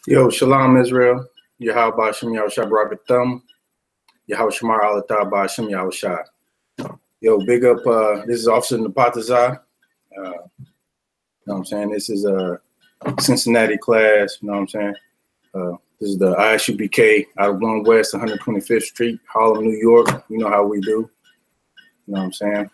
Yo, Shalom Israel. Yahweh Bashim Yahushua Barakatham. Yahweh Shamar Alatah Bashim Yahushua. Yo, big up. This is Officer Napataza. You know what I'm saying? This is a Cincinnati class. You know what I'm saying? This is the I.S.U.P.K. out of 1 West 125th Street, Harlem, New York. You know how we do. You know what I'm saying?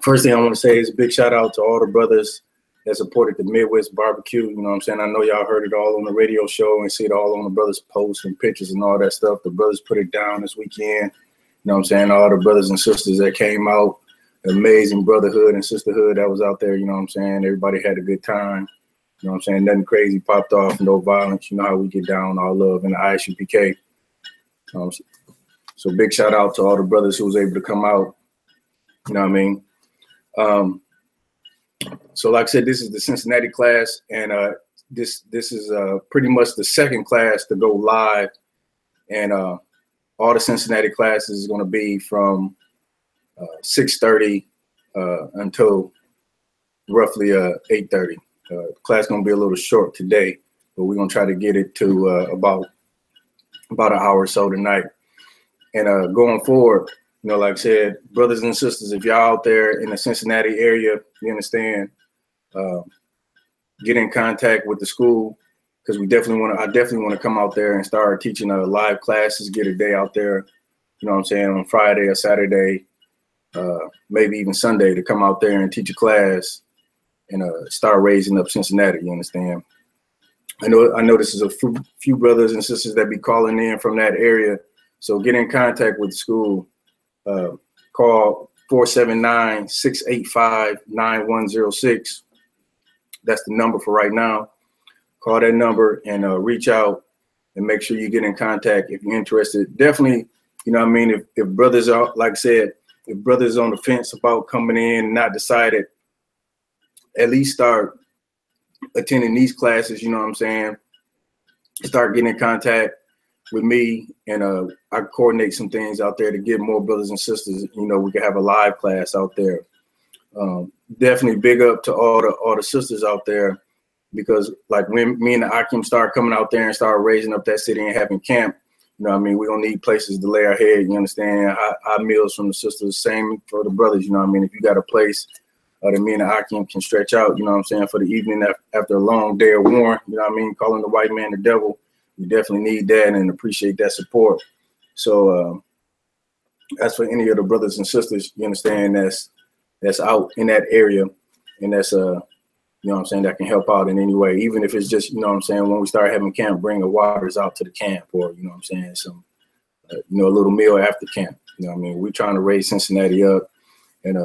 First thing I want to say is a big shout out to all the brothers that supported the Midwest barbecue. You know what I'm saying? I know y'all heard it all on the radio show and see it all on the brothers' posts and pictures and all that stuff. The brothers put it down this weekend. You know what I'm saying? All the brothers and sisters that came out, amazing brotherhood and sisterhood that was out there. You know what I'm saying? Everybody had a good time. You know what I'm saying? Nothing crazy popped off, no violence. You know how we get down, all love in the I.S.U.P.K. So big shout out to all the brothers who was able to come out. You know what I mean? So like I said, this is the Cincinnati class, and this is pretty much the second class to go live, and all the Cincinnati classes is going to be from 6:30 until roughly 8:30. Class going to be a little short today, but we're going to try to get it to about an hour or so tonight. And going forward, you know, like I said, brothers and sisters, if y'all out there in the Cincinnati area, you understand, get in contact with the school, because I definitely want to come out there and start teaching live classes, get a day out there, you know what I'm saying, on Friday or Saturday, maybe even Sunday, to come out there and teach a class and start raising up Cincinnati, you understand? I know this is a few brothers and sisters that be calling in from that area, so get in contact with the school. Call 479-685-9106. That's the number for right now. Call that number and reach out and make sure you get in contact if you're interested. Definitely, you know what I mean, if brothers are, like I said, if brothers on the fence about coming in and not decided, at least start attending these classes, you know what I'm saying? Start getting in contact with me, and I coordinate some things out there to get more brothers and sisters. You know, we can have a live class out there. Definitely big up to all the sisters out there, because like when me and the I.S.U.P.K start coming out there and start raising up that city and having camp, you know what I mean, we're gonna need places to lay our head, you understand? Our meals from the sisters, same for the brothers, you know what I mean? If you got a place that me and the I.S.U.P.K can stretch out, you know what I'm saying, for the evening after a long day of war, you know what I mean, calling the white man the devil, we definitely need that and appreciate that support. So as for any of the brothers and sisters, you understand, that's out in that area, and that's you know what I'm saying, that can help out in any way, even if it's just, you know what I'm saying, when we start having camp, bring the waters out to the camp, or, you know what I'm saying, some you know, a little meal after camp. You know what I mean? We're trying to raise Cincinnati up and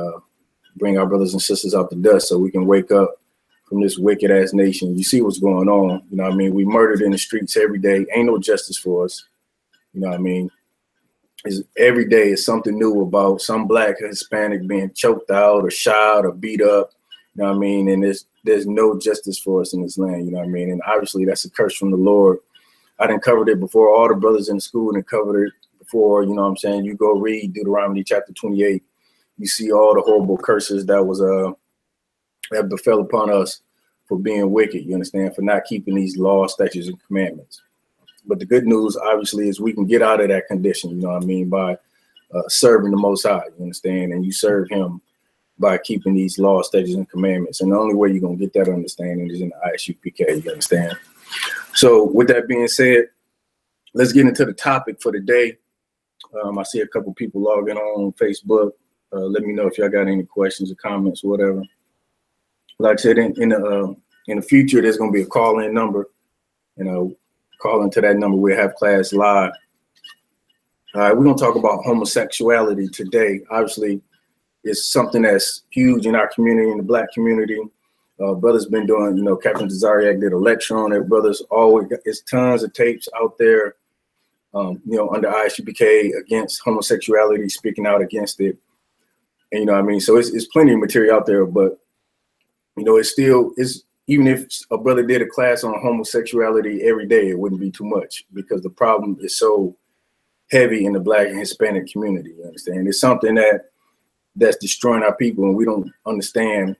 bring our brothers and sisters out the dust so we can wake up from this wicked ass nation. You see what's going on, you know what I mean? We murdered in the streets every day. Ain't no justice for us. You know what I mean? Every day is something new about some black or Hispanic being choked out or shot or beat up. You know what I mean? And there's no justice for us in this land, you know what I mean? And obviously that's a curse from the Lord. I done covered it before. All the brothers in the school and covered it before, you know what I'm saying? You go read Deuteronomy chapter 28. You see all the horrible curses that befell upon us for being wicked, you understand, for not keeping these laws, statutes, and commandments. But the good news, obviously, is we can get out of that condition, you know what I mean, by serving the Most High, you understand, and you serve him by keeping these laws, statutes, and commandments. And the only way you're going to get that understanding is in the I.S.U.P.K, you understand? So with that being said, let's get into the topic for the day. I see a couple people logging on Facebook. Let me know if y'all got any questions or comments or whatever. Like I said, in the future, there's going to be a call-in number. You know, call into that number. We'll have class live. All right, we're going to talk about homosexuality today. Obviously, it's something that's huge in our community, in the black community. Brothers been doing, you know, Captain Desariac did a lecture on it. Brothers always, it's tons of tapes out there, you know, under I.S.U.P.K against homosexuality, speaking out against it. And, you know what I mean? So it's plenty of material out there, but, you know, even if a brother did a class on homosexuality every day, it wouldn't be too much, because the problem is so heavy in the black and Hispanic community, you understand? It's something that's destroying our people, and we don't understand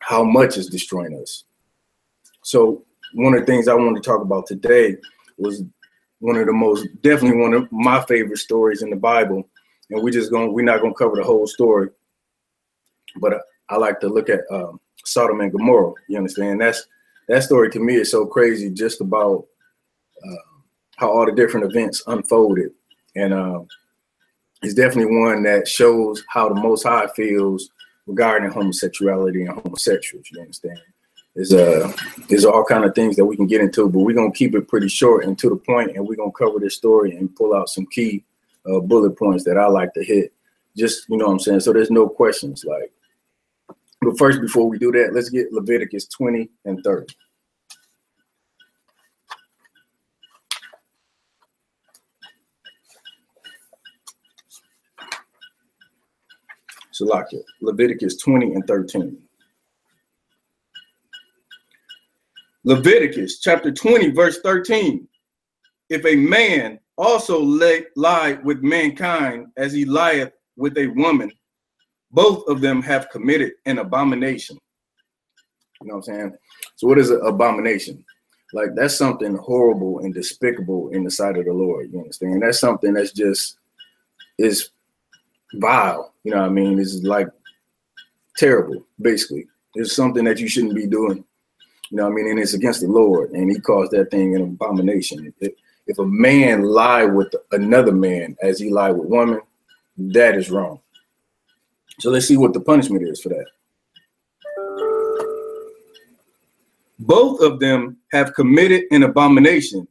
how much it's destroying us. So one of the things I wanted to talk about today was definitely one of my favorite stories in the Bible. And we're not gonna cover the whole story, but I like to look at Sodom and Gomorrah. You understand? That story to me is so crazy, just about how all the different events unfolded, and it's definitely one that shows how the Most High feels regarding homosexuality and homosexuals. You understand? There's all kind of things that we can get into, but we're gonna keep it pretty short and to the point, and we're gonna cover this story and pull out some key bullet points that I like to hit. Just, you know what I'm saying? So there's no questions. Like, but first, before we do that, let's get Leviticus 20 and 30. So lock it. Leviticus 20 and 13. Leviticus chapter 20, verse 13. If a man also lie with mankind as he lieth with a woman, both of them have committed an abomination. You know what I'm saying? So what is an abomination? Like, that's something horrible and despicable in the sight of the Lord. You understand? That's something that's just is vile. You know what I mean? It's like terrible, basically. It's something that you shouldn't be doing. You know what I mean? And it's against the Lord, and he calls that thing an abomination. If a man lie with another man as he lie with woman, that is wrong. So let's see what the punishment is for that. Both of them have committed an abomination.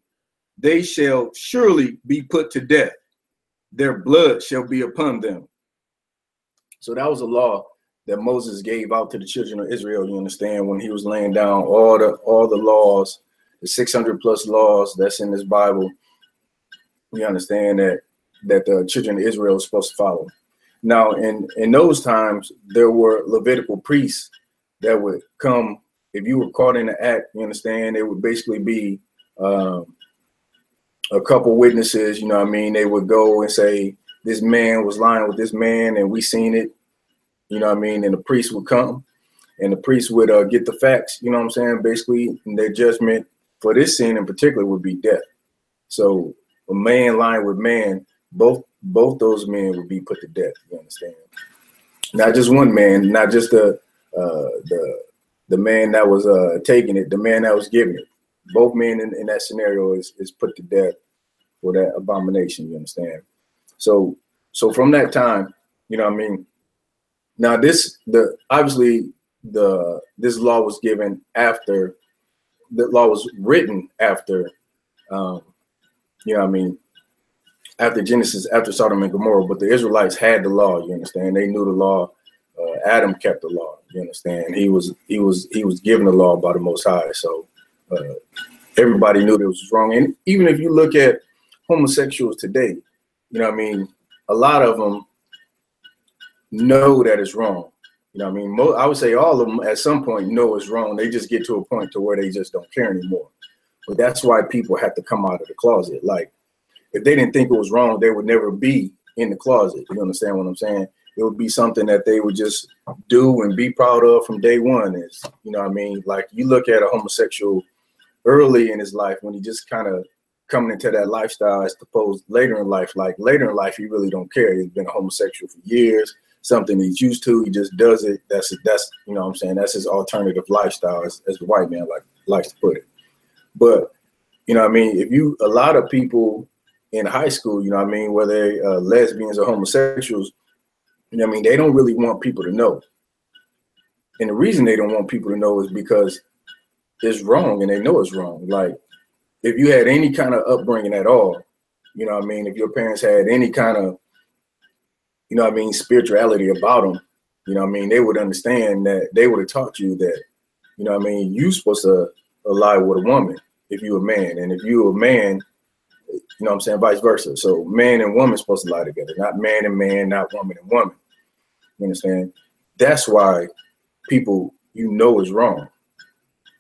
They shall surely be put to death. Their blood shall be upon them. So that was a law that Moses gave out to the children of Israel, you understand, when he was laying down all the laws, the 600 plus laws that's in this Bible. You understand that the children of Israel is supposed to follow. Now, in those times, there were Levitical priests that would come. If you were caught in the act, you understand, it would basically be a couple witnesses, you know what I mean? They would go and say, this man was lying with this man and we seen it, you know what I mean? And the priest would come and the priest would get the facts, you know what I'm saying? Basically, and their judgment for this sin in particular would be death. So a man lying with man, both those men would be put to death, you understand? Not just one man, not just the man that was taking it, the man that was giving it. Both men in that scenario is put to death for that abomination, you understand? So from that time, you know what I mean? Now this law was given after, the law was written after, you know what I mean, after Genesis, after Sodom and Gomorrah, but the Israelites had the law, you understand? They knew the law. Adam kept the law, you understand? He was given the law by the Most High. So everybody knew that it was wrong. And even if you look at homosexuals today, you know what I mean, a lot of them know that it's wrong. You know what I mean? I would say all of them at some point know it's wrong. They just get to a point to where they just don't care anymore. But that's why people have to come out of the closet. Like, if they didn't think it was wrong, they would never be in the closet. You understand what I'm saying? It would be something that they would just do and be proud of from day one. Is, you know what I mean? Like, you look at a homosexual early in his life when he just kind of coming into that lifestyle, as opposed later in life. Like, later in life, he really don't care. He's been a homosexual for years, something he's used to. He just does it. That's you know what I'm saying? That's his alternative lifestyle, as the white man likes to put it. But, you know what I mean? A lot of people in high school, you know what I mean, whether they're lesbians or homosexuals, you know what I mean, they don't really want people to know. And the reason they don't want people to know is because it's wrong, and they know it's wrong. Like, if you had any kind of upbringing at all, you know what I mean, if your parents had any kind of, you know what I mean, spirituality about them, you know what I mean, they would understand that they would have taught you that, you know what I mean, you're supposed to lie with a woman if you're a man. And if you're a man, you know what I'm saying, vice versa. So man and woman supposed to lie together, not man and man, not woman and woman. You understand? That's why people, you know, is wrong.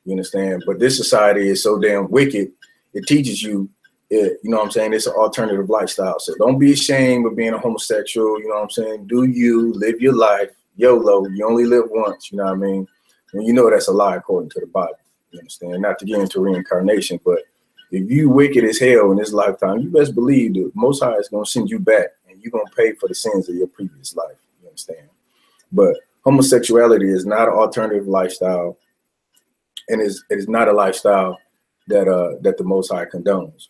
You understand? But this society is so damn wicked. It teaches you, you know what I'm saying, it's an alternative lifestyle. So don't be ashamed of being a homosexual. You know what I'm saying? Do you live your life? YOLO. You only live once. You know what I mean? And you know that's a lie according to the Bible. You understand? Not to get into reincarnation, but if you wicked as hell in this lifetime, you best believe the Most High is going to send you back, and you're going to pay for the sins of your previous life. You understand? But homosexuality is not an alternative lifestyle, and it is not a lifestyle that the Most High condones.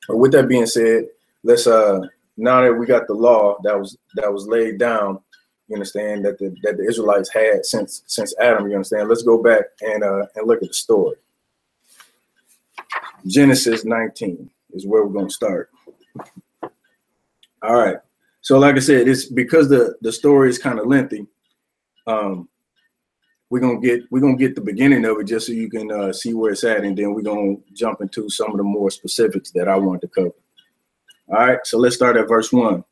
But with that being said, let's now that we got the law that was laid down, you understand, that the Israelites had since Adam, you understand. Let's go back and look at the story. Genesis 19 is where we're going to start. All right. So like I said, it's because the story is kind of lengthy. We're gonna get the beginning of it just so you can see where it's at, and then we're gonna jump into some of the more specifics that I want to cover. All right, so let's start at verse 1.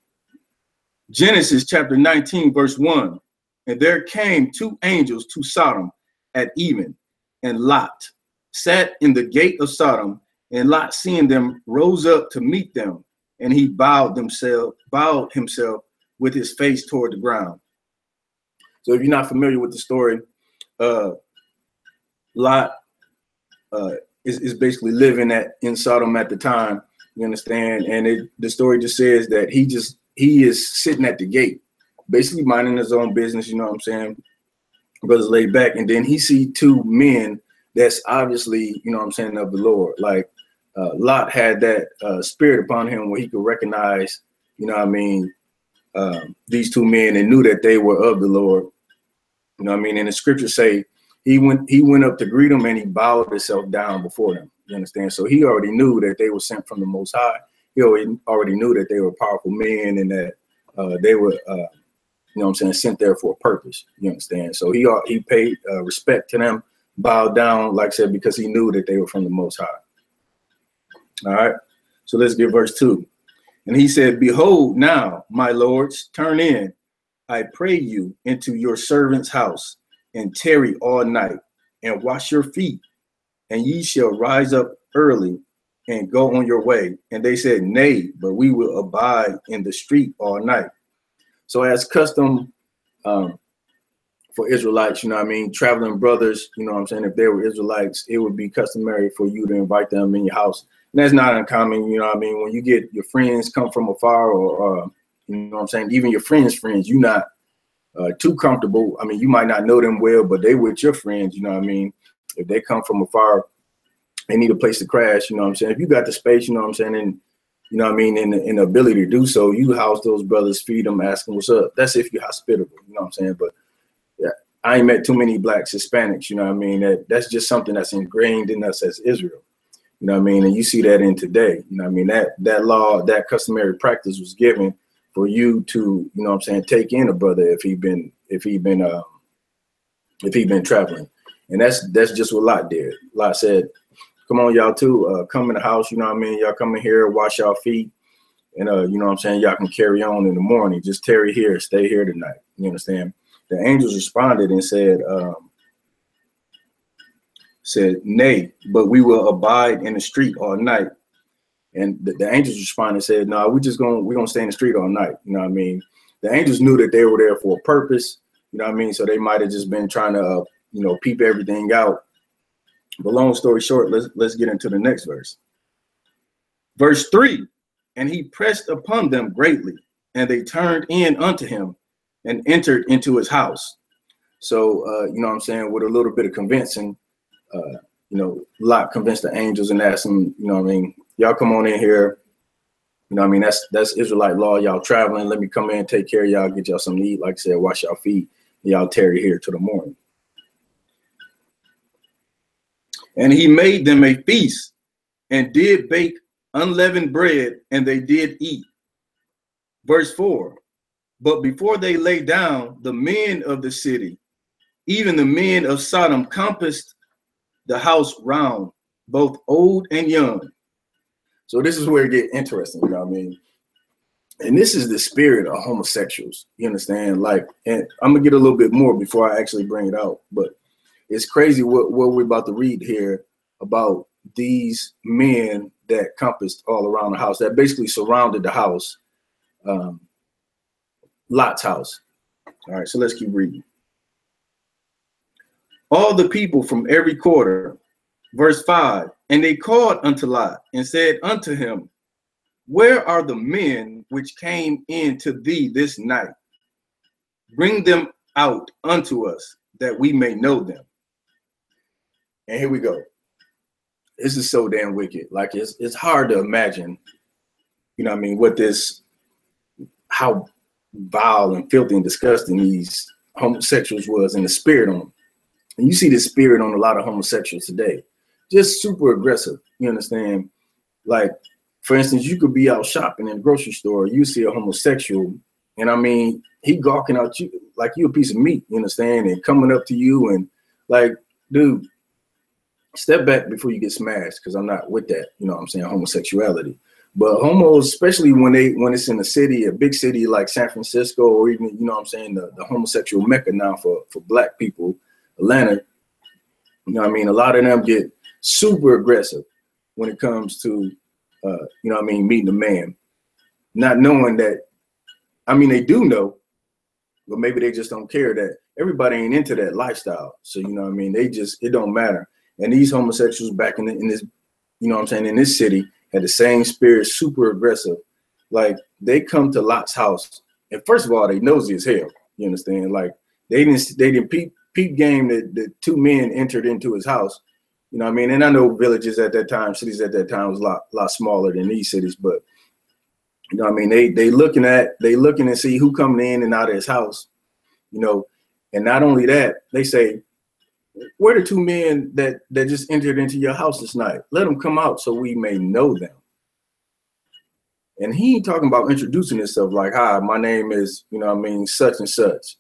Genesis chapter 19, verse 1. And there came two angels to Sodom at even, and Lot sat in the gate of Sodom, and Lot, seeing them, rose up to meet them, and he bowed himself with his face toward the ground. So if you're not familiar with the story, Lot is basically living in Sodom at the time, you understand, and the story just says that he is sitting at the gate, basically minding his own business, you know what I'm saying, brother's laid back, and then he see two men that's obviously, you know what I'm saying, of the Lord. Like Lot had that spirit upon him where he could recognize, you know what I mean, these two men, and knew that they were of the Lord. You know what I mean? And the scriptures say he went up to greet them, and he bowed himself down before them. You understand? So he already knew that they were sent from the Most High. He already knew that they were powerful men, and that they were, you know what I'm saying, sent there for a purpose. You understand? So he paid respect to them, bowed down, like I said, because he knew that they were from the Most High. All right. So let's get verse 2. And he said, "Behold, now, my lords, turn in, I pray you, into your servant's house, and tarry all night, and wash your feet, and ye shall rise up early and go on your way." And they said, "Nay, but we will abide in the street all night." So as custom for Israelites, you know what I mean, traveling brothers, you know what I'm saying, if they were Israelites, it would be customary for you to invite them in your house. And that's not uncommon, you know what I mean, when you get your friends come from afar, or you know what I'm saying, even your friends, you're not too comfortable. I mean, you might not know them well, but they with your friends, you know what I mean. If they come from afar, they need a place to crash, you know what I'm saying. If you got the space, you know what I'm saying, and you know what I mean, and the ability to do so, you house those brothers, feed them, ask them what's up. That's if you're hospitable, you know what I'm saying. But yeah, I ain't met too many blacks, Hispanics, you know what I mean. That's just something that's ingrained in us as Israel. You know what I mean? And you see that in today, you know what I mean? That law, that customary practice was given for you to, you know what I'm saying, take in a brother if he been traveling. And that's just what Lot did. Lot said, "Come on, y'all too, come in the house, you know what I mean? Y'all come in here, wash y'all feet, and you know what I'm saying, y'all can carry on in the morning. Just tarry here, stay here tonight." You understand? The angels responded and said, "Nay, but we will abide in the street all night." And the angels responded and said, "No, we're gonna stay in the street all night." You know what I mean? The angels knew that they were there for a purpose, you know what I mean? So they might have just been trying to, you know, peep everything out. But long story short, let's get into the next verse. Verse 3, "And he pressed upon them greatly, and they turned in unto him, and entered into his house." So, you know what I'm saying, with a little bit of convincing, you know, Lot convinced the angels and asked them, you know what I mean, "Y'all come on in here. You know what I mean, that's Israelite law. Y'all traveling. Let me come in, take care of y'all, get y'all something to eat. Like I said, wash y'all feet. Y'all tarry here till the morning." And he made them a feast, and did bake unleavened bread, and they did eat. Verse 4, "But before they lay down, the men of the city, even the men of Sodom, compassed the house round, both old and young." So this is where it gets interesting, you know what I mean? And this is the spirit of homosexuals, you understand? Like, and I'm gonna get a little bit more before I actually bring it out, but it's crazy what we're about to read here about these men that compassed all around the house, that basically surrounded the house, Lot's house. All right, so let's keep reading. all the people from every quarter. Verse 5, and they called unto Lot and said unto him, where are the men which came in to thee this night? Bring them out unto us, that we may know them. And here we go. This is so damn wicked. Like it's hard to imagine, you know what I mean, what this, how vile and filthy and disgusting these homosexuals was in the spirit on them. And you see this spirit on a lot of homosexuals today. Just super aggressive, you understand? Like, for instance, you could be out shopping in a grocery store, you see a homosexual, and I mean, he gawking out you like you a piece of meat, you understand? And coming up to you and like, dude, step back before you get smashed, because I'm not with that, you know what I'm saying, homosexuality. But homos, especially when it's in a city, a big city like San Francisco, or even, you know what I'm saying, the homosexual mecca now for black people, Atlanta, you know what I mean, a lot of them get super aggressive when it comes to, you know what I mean, meeting a man, not knowing that, I mean, they do know, but maybe they just don't care that everybody ain't into that lifestyle. So, you know what I mean, they just, it don't matter. And these homosexuals back in this, you know what I'm saying, in this city had the same spirit, super aggressive. Like they come to Lot's house, and first of all, they nosy as hell. You understand? Like they didn't peep game that the two men entered into his house. You know what I mean? And I know villages at that time, cities at that time was a lot smaller than these cities, but you know what I mean? They looking to see who coming in and out of his house, you know, and not only that, they say, where are the two men that just entered into your house this night? Let them come out so we may know them. And he ain't talking about introducing himself like, hi, my name is, you know what I mean, such and such.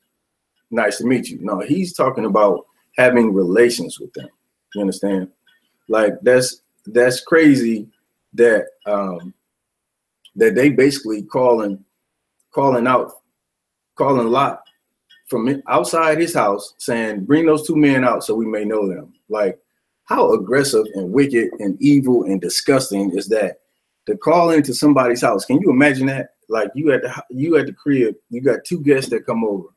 Nice to meet you. No, he's talking about having relations with them. You understand? Like that's crazy that that they basically calling Lot from outside his house saying, bring those two men out so we may know them. Like how aggressive and wicked and evil and disgusting is that to call into somebody's house? Can you imagine that? Like you at the crib, you got two guests that come over,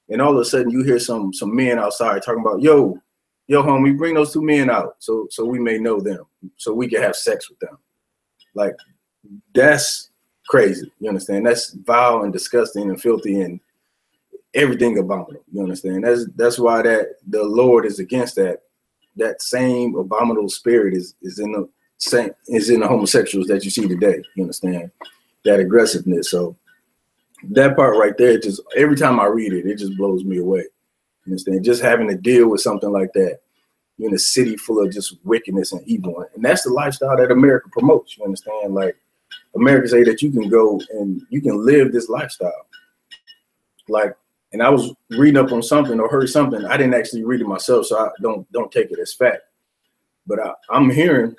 and all of a sudden you hear some men outside talking about, yo, homie, bring those two men out so we may know them, so we can have sex with them. Like that's crazy. You understand? That's vile and disgusting and filthy and everything abominable. You understand? That's why that the Lord is against that. That same abominable spirit is in the homosexuals that you see today. You understand? That aggressiveness. So that part right there, just every time I read it, it just blows me away. You understand? Just having to deal with something like that. You're in a city full of just wickedness and evil. And that's the lifestyle that America promotes. You understand? Like America say that you can go and you can live this lifestyle. Like, and I was reading up on something or heard something. I didn't actually read it myself, so I don't take it as fact. But I'm hearing,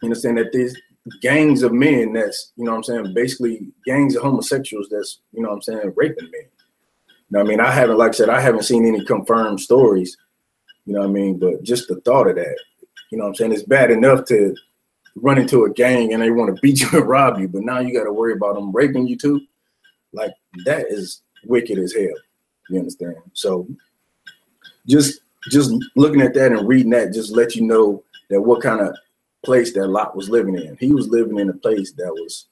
you understand, that these gangs of men that's, you know what I'm saying, basically gangs of homosexuals that's, you know what I'm saying, raping men. You know what I mean? I haven't, like I said, I haven't seen any confirmed stories, you know what I mean? But just the thought of that, you know what I'm saying? It's bad enough to run into a gang and they want to beat you and rob you, but now you got to worry about them raping you too. Like that is wicked as hell. You understand? So just looking at that and reading that just let you know that what kind of place that Lot was living in. He was living in a place that was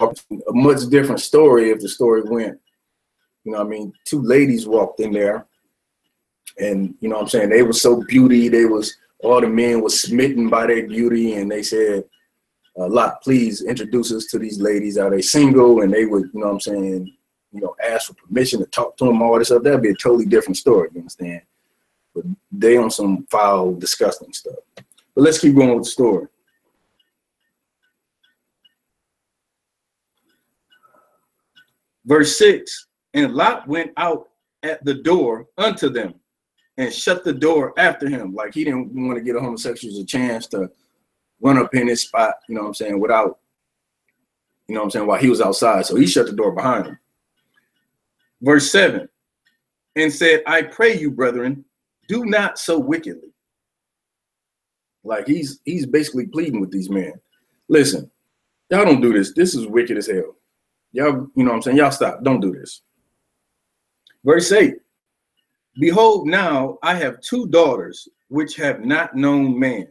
a much different story if the story went, you know what I mean, two ladies walked in there and, you know what I'm saying, they were so beauty, all the men was smitten by their beauty, and they said, Lot, please introduce us to these ladies. Are they single? And they would, you know what I'm saying, you know, ask for permission to talk to them, all this stuff. That'd be a totally different story, you understand? But they on some foul, disgusting stuff. But let's keep going with the story. Verse 6, and Lot went out at the door unto them and shut the door after him. Like he didn't want to give the homosexuals a chance to run up in his spot, you know what I'm saying, without, you know what I'm saying, while he was outside. So he shut the door behind him. Verse 7, and said, I pray you, brethren, do not so wickedly. Like he's basically pleading with these men. Listen, y'all don't do this. This is wicked as hell. Y'all, you know what I'm saying, y'all stop. Don't do this. Verse 8, behold, now I have 2 daughters which have not known man.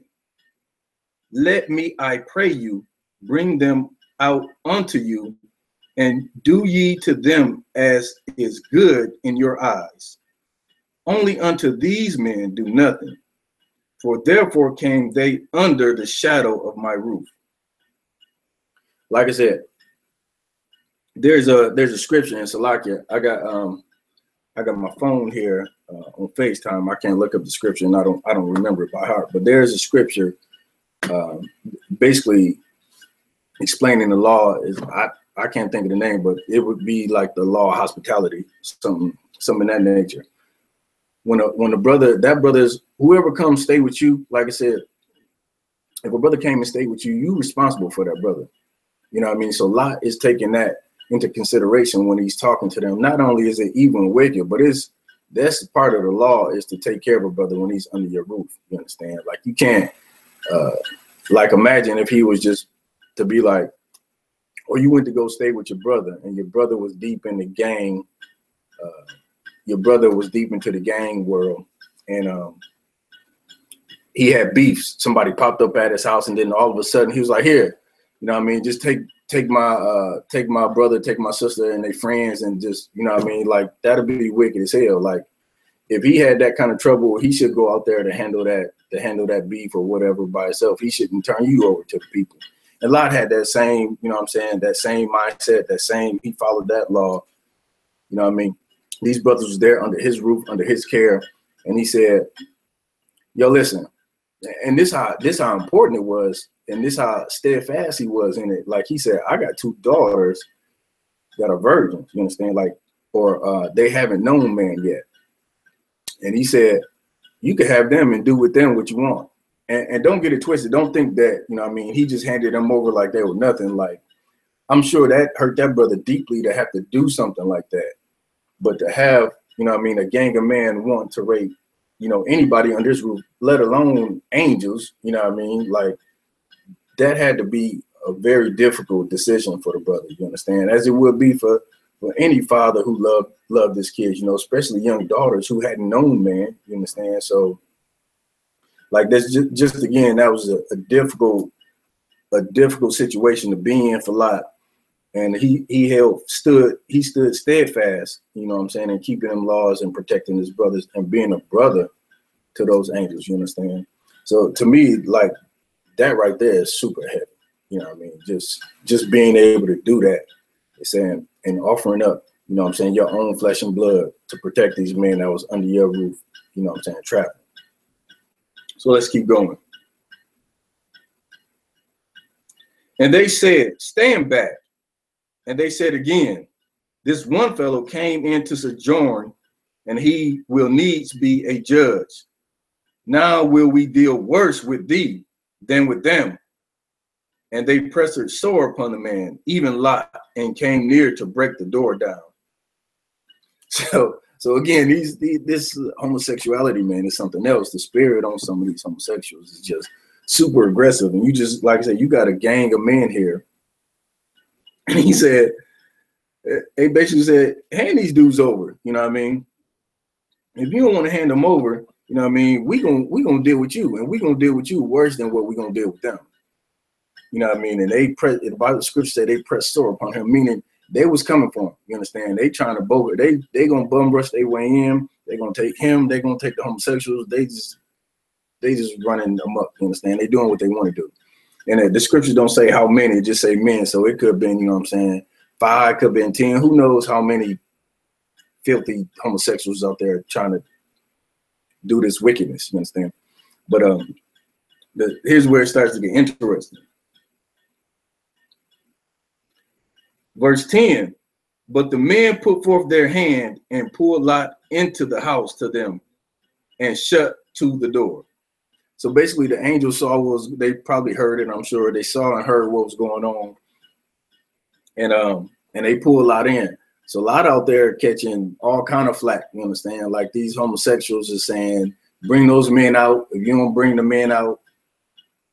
Let me, I pray you, bring them out unto you, and do ye to them as is good in your eyes. Only unto these men do nothing, for therefore came they under the shadow of my roof. Like I said, there's a scripture in Salakia. I got my phone here on FaceTime. I can't look up the scripture, and I don't remember it by heart. But there's a scripture basically explaining the law. Is I can't think of the name, but it would be like the law of hospitality, something in that nature. When a brother, that brother's, whoever comes stay with you, like I said, if a brother came and stayed with you, you responsible for that brother. You know what I mean? So Lot is taking that into consideration when he's talking to them. Not only is it evil and wicked, but that's part of the law, is to take care of a brother when he's under your roof. You understand? Like, you can't like, imagine if he was just to be like, or you went to go stay with your brother and your brother was deep in the gang, your brother was deep into the gang world, and he had beefs. Somebody popped up at his house, and then all of a sudden he was like, here, you know what I mean, just take my brother, take my sister and their friends, and just, you know what I mean, like, that'd be wicked as hell. Like, if he had that kind of trouble, he should go out there to handle that beef or whatever by himself. He shouldn't turn you over to the people. And Lot had that same, you know what I'm saying, that same mindset, he followed that law. You know what I mean? These brothers was there under his roof, under his care, and he said, yo, listen, and this how important it was, and this how steadfast he was in it. Like, he said, I got 2 daughters that are virgins, you understand? Like, or they haven't known man yet. And he said, you can have them and do with them what you want. And don't get it twisted. Don't think that, you know what I mean, he just handed them over like they were nothing. Like, I'm sure that hurt that brother deeply to have to do something like that. But to have, you know what I mean, a gang of men want to rape, you know, anybody on this roof, let alone angels, you know what I mean? Like, that had to be a very difficult decision for the brother, you understand? As it would be for any father who loved his kids, you know, especially young daughters who hadn't known man, you understand? So, like, that's just again, that was a difficult situation to be in for Lot. And he stood steadfast, you know what I'm saying, and keeping them laws and protecting his brothers and being a brother to those angels, you understand? So to me, like, that right there is super heavy, you know what I mean? Just being able to do that, saying, and offering up, you know what I'm saying, your own flesh and blood to protect these men that was under your roof, you know what I'm saying, trapped. So let's keep going. And they said, stand back. And they said again, this one fellow came in to sojourn, and he will needs be a judge. Now will we deal worse with thee than with them. And they pressed it sore upon the man, even Lot, and came near to break the door down. So again, this homosexuality, man, is something else. The spirit on some of these homosexuals is just super aggressive. And you just, like I said, you got a gang of men here. And he said, they basically said, hand these dudes over. You know what I mean? If you don't want to hand them over, you know what I mean, we gonna deal with you, and we gonna deal with you worse than what we gonna deal with them. You know what I mean? And the Bible scripture said they pressed sore upon him, meaning they was coming for him. You understand? They trying to bogle. They gonna bum rush their way in. They gonna take him. They gonna take the homosexuals. They just running them up. You understand? They doing what they want to do. And the scriptures don't say how many, just say men. So it could have been, you know what I'm saying, 5, could have been 10. Who knows how many filthy homosexuals out there trying to do this wickedness, you understand? But here's where it starts to get interesting. Verse 10, but the men put forth their hand and pulled Lot into the house to them and shut to the door. So basically the angels saw they probably heard it, I'm sure. They saw and heard what was going on. And they pulled Lot in. So Lot out there catching all kind of flack, you understand? Like, these homosexuals are saying, bring those men out. If you don't bring the men out,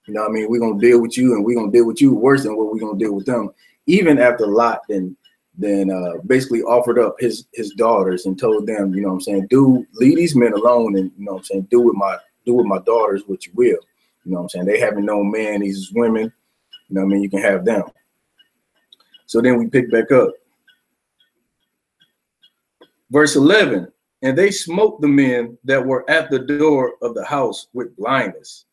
you know what I mean, we're going to deal with you, and we're going to deal with you worse than what we're going to deal with them. Even after Lot and then basically offered up his daughters and told them, you know what I'm saying, leave these men alone, and you know what I'm saying, do with my daughters what you will. You know what I'm saying? They haven't known man, these women, you know what I mean, you can have them. So then we pick back up. Verse 11, and they smote the men that were at the door of the house with blindness,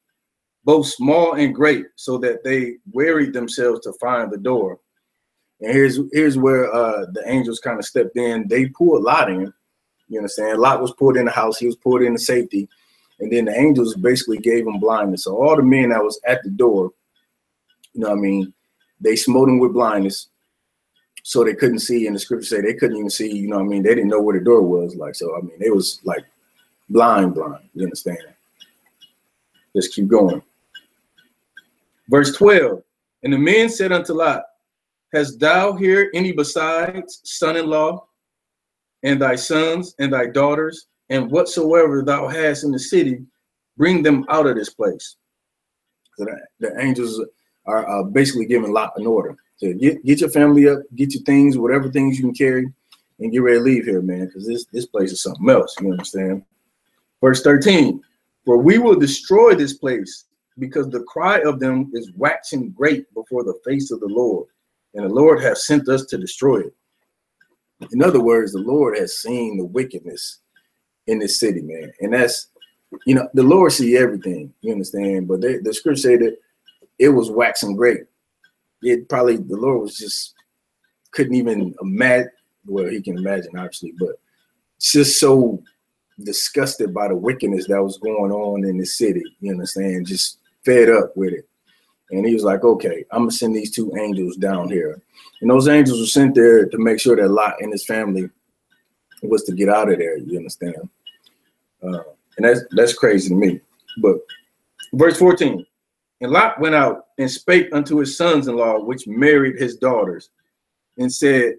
both small and great, so that they wearied themselves to find the door. And here's where the angels kind of stepped in. They pulled Lot in. You understand? Lot was pulled in the house. He was pulled into safety. And then the angels basically gave him blindness. So all the men that was at the door, you know what I mean, they smote him with blindness, so they couldn't see. And the scripture say they couldn't even see, you know what I mean? They didn't know where the door was. Like, so, I mean, they was like blind. You understand? Just keep going. Verse 12, and the men said unto Lot, hast thou here any besides son-in-law, and thy sons and thy daughters, and whatsoever thou hast in the city, bring them out of this place? So the angels are basically giving Lot an order. So get your family up, get your things, whatever things you can carry, and get ready to leave here, man, because this place is something else. You understand? Verse 13, for we will destroy this place, because the cry of them is waxing great before the face of the Lord, and the Lord hath sent us to destroy it. In other words, the Lord has seen the wickedness in this city, man. And that's, you know, the Lord see everything, you understand? But the scripture said that it was waxing great. It probably, the Lord was just, couldn't even imagine, well, he can imagine, obviously, but just so disgusted by the wickedness that was going on in the city, you understand? Just fed up with it. And he was like, okay, I'm gonna send these two angels down here. And those angels were sent there to make sure that Lot and his family was to get out of there, you understand? And that's crazy to me. But verse 14, and Lot went out and spake unto his sons-in-law, which married his daughters, and said,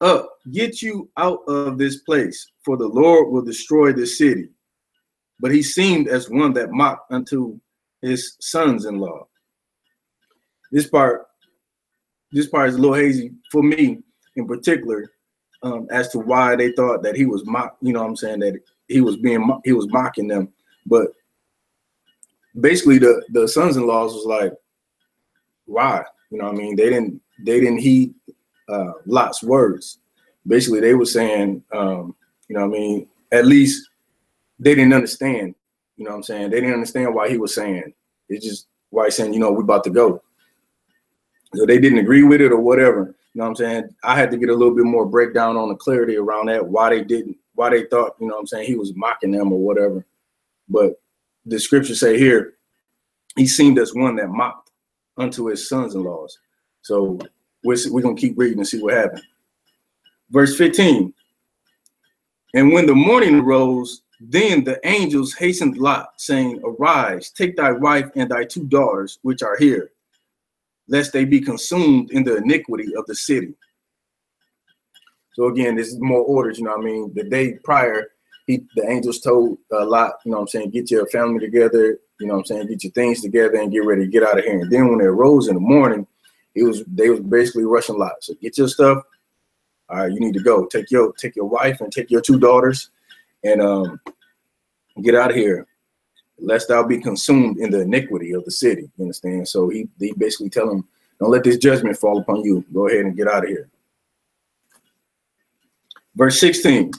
up, get you out of this place, for the Lord will destroy this city. But he seemed as one that mocked unto his sons-in-law. This part is a little hazy for me in particular, as to why they thought that he was you know what I'm saying, that he was mocking them. But basically the sons-in-laws was like, why? You know what I mean? They didn't heed Lot's words. Basically, they were saying, you know what I mean, at least they didn't understand, you know what I'm saying? They didn't understand why he was saying. It's just why he's saying, you know, we about to go. So they didn't agree with it or whatever. You know what I'm saying? I had to get a little bit more breakdown on the clarity around that, why they thought, you know what I'm saying, he was mocking them or whatever. But the scriptures say here, he seemed as one that mocked unto his sons-in-laws. So we're going to keep reading and see what happened. Verse 15, and when the morning arose, then the angels hastened Lot, saying, arise, take thy wife and thy two daughters, which are here, lest they be consumed in the iniquity of the city. So again, this is more orders, you know what I mean? The day prior, the angels told Lot, you know what I'm saying, get your family together, you know what I'm saying, get your things together and get ready to get out of here. And then when they arose in the morning, they was basically rushing Lot. So get your stuff. All right, you need to go. Take your wife and take your two daughters and get out of here, lest thou be consumed in the iniquity of the city. You understand? So they basically tell him, don't let this judgment fall upon you. Go ahead and get out of here. Verse 16,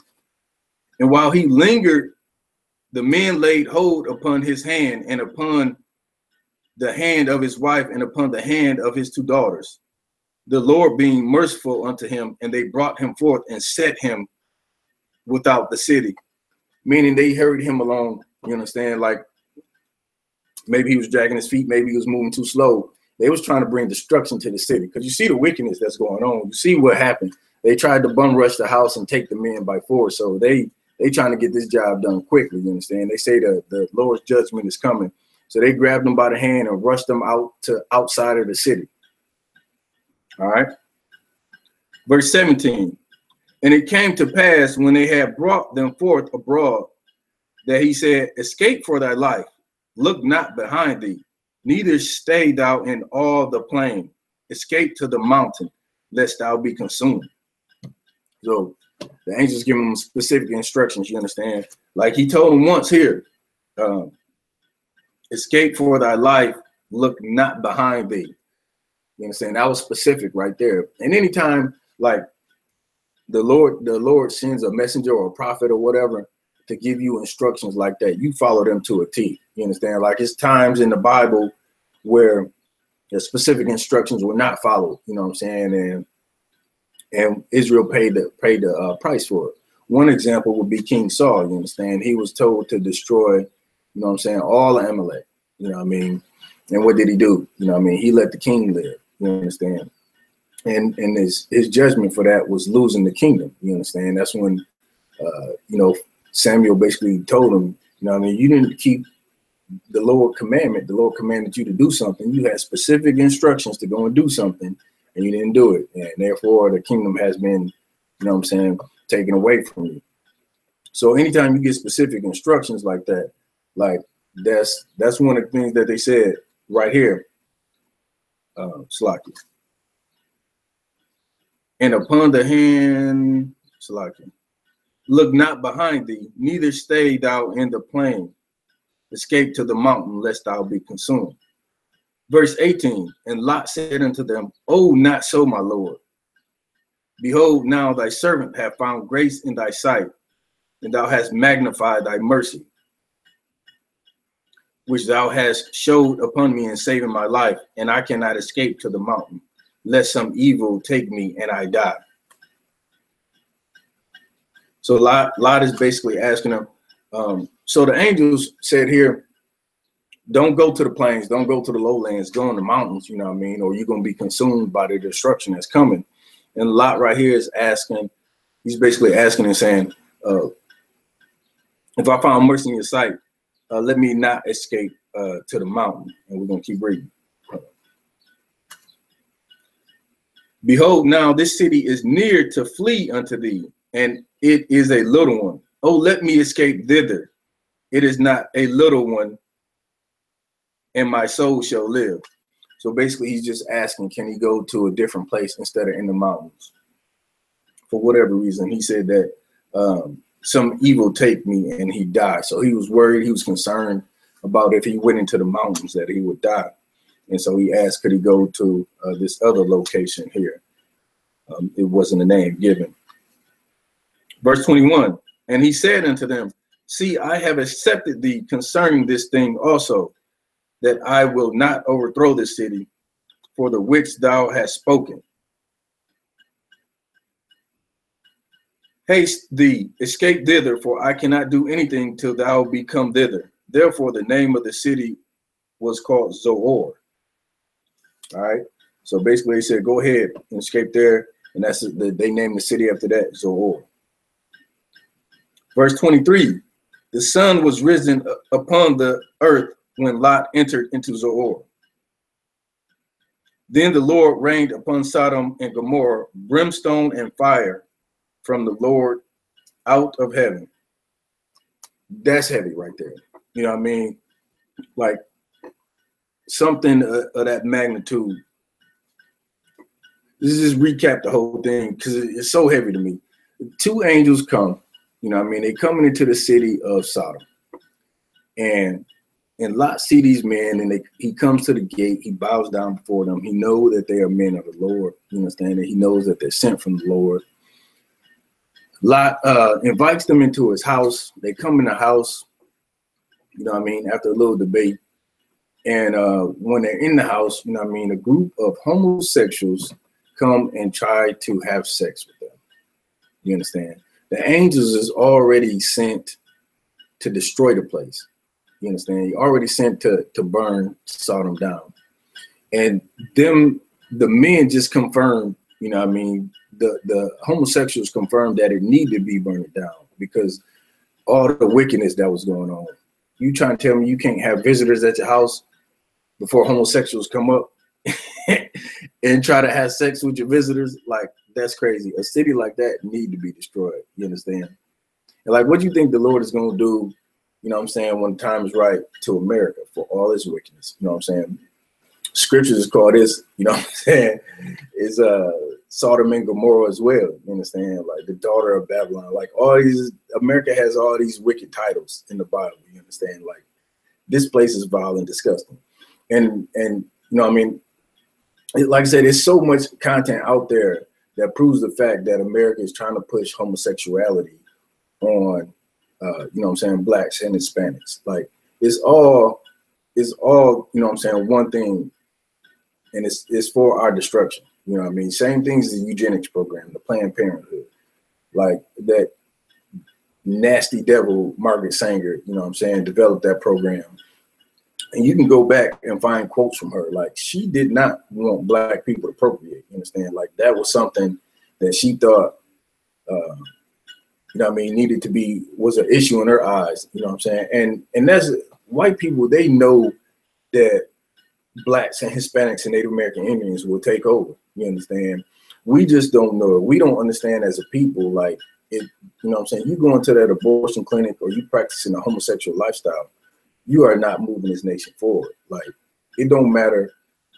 and while he lingered, the men laid hold upon his hand and upon the hand of his wife and upon the hand of his two daughters, the Lord being merciful unto him, and they brought him forth and set him without the city. Meaning they hurried him along, you understand? Like maybe he was dragging his feet, maybe he was moving too slow. They was trying to bring destruction to the city, because you see the wickedness that's going on. You see what happened. They tried to bum rush the house and take the men by force. So they trying to get this job done quickly, you understand? They say the Lord's judgment is coming. So they grabbed them by the hand and rushed them out to outside of the city. All right. Verse 17. And it came to pass when they had brought them forth abroad, that he said, escape for thy life, look not behind thee, neither stay thou in all the plain, escape to the mountain, lest thou be consumed. So the angels give him specific instructions, you understand? Like he told him once here, escape for thy life, look not behind thee. You understand? That was specific right there. And anytime like the Lord sends a messenger or a prophet or whatever to give you instructions like that, you follow them to a T. You understand? Like it's times in the Bible where the specific instructions were not followed, you know what I'm saying? And Israel paid the price for it. One example would be King Saul, you understand? He was told to destroy, you know what I'm saying, all of Amalek, you know what I mean? And what did he do? You know what I mean? He let the king live, you understand? And his judgment for that was losing the kingdom, you understand? That's when, you know, Samuel basically told him, you know what I mean? You didn't keep the Lord commandment. The Lord commanded you to do something. You had specific instructions to go and do something, and you didn't do it. And therefore, the kingdom has been, you know what I'm saying, taken away from you. So anytime you get specific instructions like that, like that's one of the things that they said right here, Slaki. And upon the hand, Slaki, look not behind thee, neither stay thou in the plain. Escape to the mountain, lest thou be consumed. Verse 18, and Lot said unto them, oh, not so, my Lord. Behold, now thy servant hath found grace in thy sight, and thou hast magnified thy mercy, which thou hast showed upon me in saving my life, and I cannot escape to the mountain, lest some evil take me and I die. So Lot is basically asking him, so the angels said here, don't go to the plains, don't go to the lowlands, go in the mountains, you know what I mean? Or you're going to be consumed by the destruction that's coming. And Lot right here is asking, he's basically asking and saying, if I found mercy in your sight, let me not escape to the mountain. And we're going to keep reading. Behold, now this city is near to flee unto thee, and it is a little one. Oh, let me escape thither. It is not a little one, and my soul shall live. So basically, he's just asking, can he go to a different place instead of in the mountains? For whatever reason, he said that some evil take me and he died. So he was worried, he was concerned about if he went into the mountains that he would die. And so he asked, could he go to this other location here? It wasn't a name given. Verse 21, and he said unto them, see, I have accepted thee concerning this thing also, that I will not overthrow this city for the which thou hast spoken. Haste thee, escape thither, for I cannot do anything till thou be come thither. Therefore, the name of the city was called Zoar. All right. So basically, he said, go ahead and escape there. And that's they named the city after that, Zoar. Verse 23, the sun was risen upon the earth when Lot entered into Zoar. Then the Lord rained upon Sodom and Gomorrah brimstone and fire from the Lord out of heaven. That's heavy right there. You know what I mean? Like something of that magnitude. This is just recap the whole thing because it's so heavy to me. Two angels come, you know what I mean? They coming into the city of Sodom. And Lot see these men, and he comes to the gate. He bows down before them. He knows that they are men of the Lord. You understand that? He knows that they're sent from the Lord. Lot invites them into his house. They come in the house, you know what I mean, after a little debate. And when they're in the house, you know what I mean, a group of homosexuals come and try to have sex with them. You understand? The angels is already sent to destroy the place. You understand? He already sent to burn Sodom down. And the men just confirmed, you know what I mean, the homosexuals confirmed that it needed to be burned down because all the wickedness that was going on. You trying to tell me you can't have visitors at your house before homosexuals come up and try to have sex with your visitors? Like, that's crazy. A city like that need to be destroyed. You understand? And like, what do you think the Lord is going to do, you know what I'm saying, when the time is right to America for all this wickedness? You know what I'm saying? Scriptures call this, you know what I'm saying, is Sodom and Gomorrah as well. You understand? Like the daughter of Babylon. Like all these, America has all these wicked titles in the Bible. You understand? Like this place is vile and disgusting. And you know what I mean? Like I said, there's so much content out there that proves the fact that America is trying to push homosexuality on, you know what I'm saying, blacks and Hispanics. Like it's all, you know what I'm saying, one thing, and it's for our destruction. You know what I mean? Same things as the eugenics program, the Planned Parenthood, like that nasty devil Margaret Sanger, you know what I'm saying, developed that program. And you can go back and find quotes from her. Like she did not want black people to procreate. You understand? Like that was something that she thought, you know what I mean, needed to be, was an issue in her eyes. You know what I'm saying? And that's white people, they know that blacks and Hispanics and Native American Indians will take over. You understand? We just don't know it. We don't understand as a people, like it, you know what I'm saying? You go into that abortion clinic or you practicing a homosexual lifestyle, you are not moving this nation forward. Like it don't matter,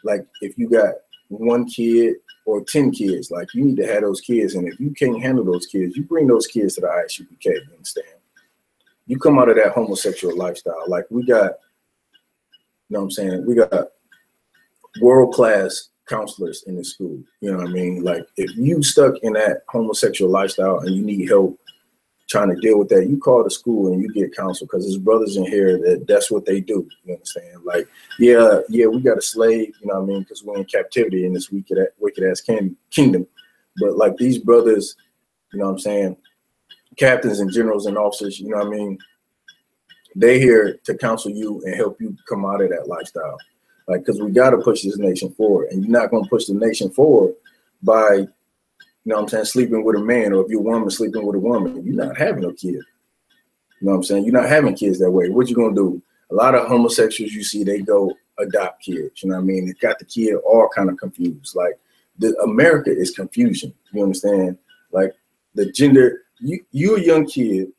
like if you got 1 kid or 10 kids, like you need to have those kids. And if you can't handle those kids, you bring those kids to the I.S.U.P.K, you understand? You come out of that homosexual lifestyle. Like we got, you know what I'm saying? We got world-class counselors in the school. You know what I mean? Like if you stuck in that homosexual lifestyle and you need help trying to deal with that, you call the school and you get counsel, because there's brothers in here that's what they do. You understand? Like, yeah, we got a slave, you know what I mean? Because we're in captivity in this wicked ass kingdom. But like these brothers, you know what I'm saying, captains and generals and officers, you know what I mean, they here to counsel you and help you come out of that lifestyle. Like, because we got to push this nation forward, and you're not going to push the nation forward by, you know what I'm saying, sleeping with a man, or if you're a woman sleeping with a woman, you're not having a kid. You know what I'm saying? You're not having kids that way. What you going to do? A lot of homosexuals you see, they go adopt kids. You know what I mean? It got the kid all kind of confused. Like America is confusion. You understand? Like the gender, you're a young kid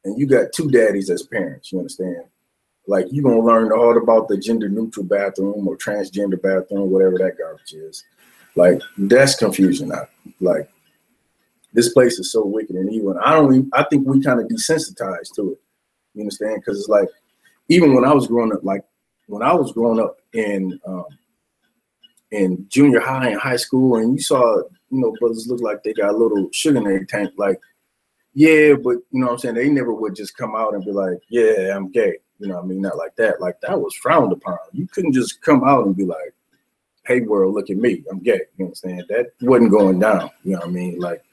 and you got 2 daddies as parents. You understand? Like you're going to learn all about the gender neutral bathroom or transgender bathroom, whatever that garbage is. Like that's confusion now. Like this place is so wicked and evil. And I think we kind of desensitized to it. You understand? Because it's like, even when I was growing up, like when I was growing up in junior high and high school, and you saw, you know, brothers look like they got a little sugar in their tank, like, yeah, but you know what I'm saying? They never would just come out and be like, yeah, I'm gay. You know what I mean? Not like that. Like that was frowned upon. You couldn't just come out and be like, hey world, look at me, I'm gay. You understand? That wasn't going down. You know what I mean? Like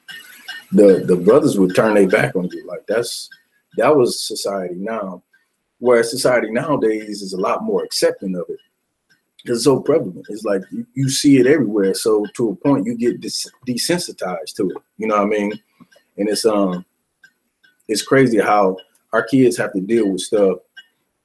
the brothers would turn their back on you. Like that was society now. Whereas society nowadays is a lot more accepting of it. It's so prevalent. It's like you see it everywhere. So to a point you get desensitized to it. You know what I mean? And it's crazy how our kids have to deal with stuff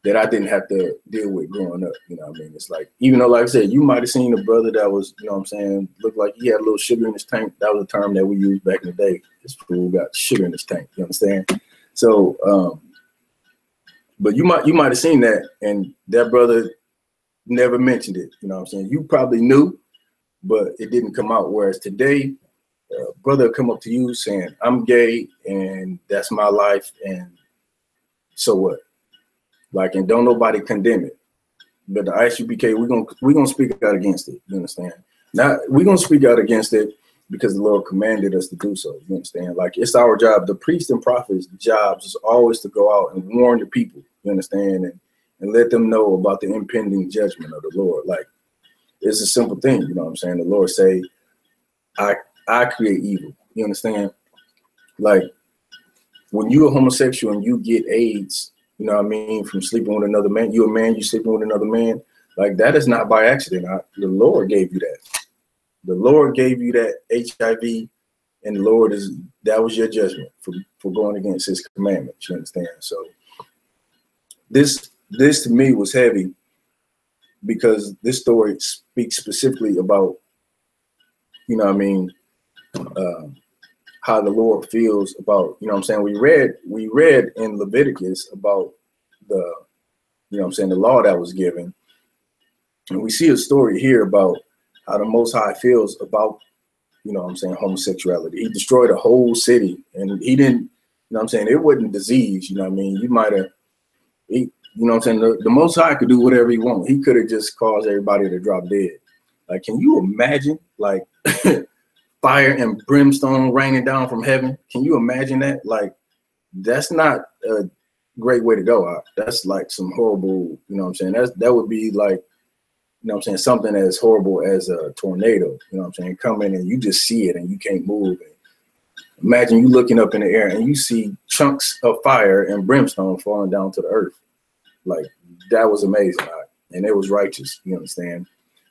that I didn't have to deal with growing up. You know what I mean? It's like, even though, like I said, you might have seen a brother that was, you know what I'm saying, looked like he had a little sugar in his tank. That was a term that we used back in the day. This fool got sugar in his tank. You understand? So, but you might have seen that, and that brother never mentioned it. You know what I'm saying? You probably knew, but it didn't come out. Whereas today, a brother will come up to you saying, I'm gay, and that's my life, and so what? Like, and don't nobody condemn it. But the I.S.U.P.K, we're gonna speak out against it. You understand? Now we're gonna speak out against it because the Lord commanded us to do so. You understand? Like it's our job. The priest and prophets' jobs is always to go out and warn the people. You understand? And let them know about the impending judgment of the Lord. Like it's a simple thing. You know what I'm saying? The Lord say, I create evil. You understand? Like when you're a homosexual and you get AIDS, you know what I mean, from sleeping with another man, you're a man, you sleeping with another man, like that is not by accident. The Lord gave you that. The Lord gave you that HIV, and the Lord that was your judgment for going against his commandments. You understand? So this to me was heavy because this story speaks specifically about, you know what I mean, how the Lord feels about, you know what I'm saying? We read in Leviticus about the, you know what I'm saying, the law that was given. And we see a story here about how the Most High feels about you know what I'm saying, homosexuality. He destroyed a whole city, and he didn't, you know what I'm saying, it wasn't disease, you know what I mean? You might have, you know what I'm saying, the Most High could do whatever he wanted. He could have just caused everybody to drop dead. Like, can you imagine, like, fire and brimstone raining down from heaven? Can you imagine that? Like, that's not a great way to go. That's like some horrible, you know what I'm saying? That would be like, you know what I'm saying, something as horrible as a tornado, you know what I'm saying, coming and you just see it and you can't move. And imagine you looking up in the air and you see chunks of fire and brimstone falling down to the earth. Like, that was amazing. And it was righteous, you understand?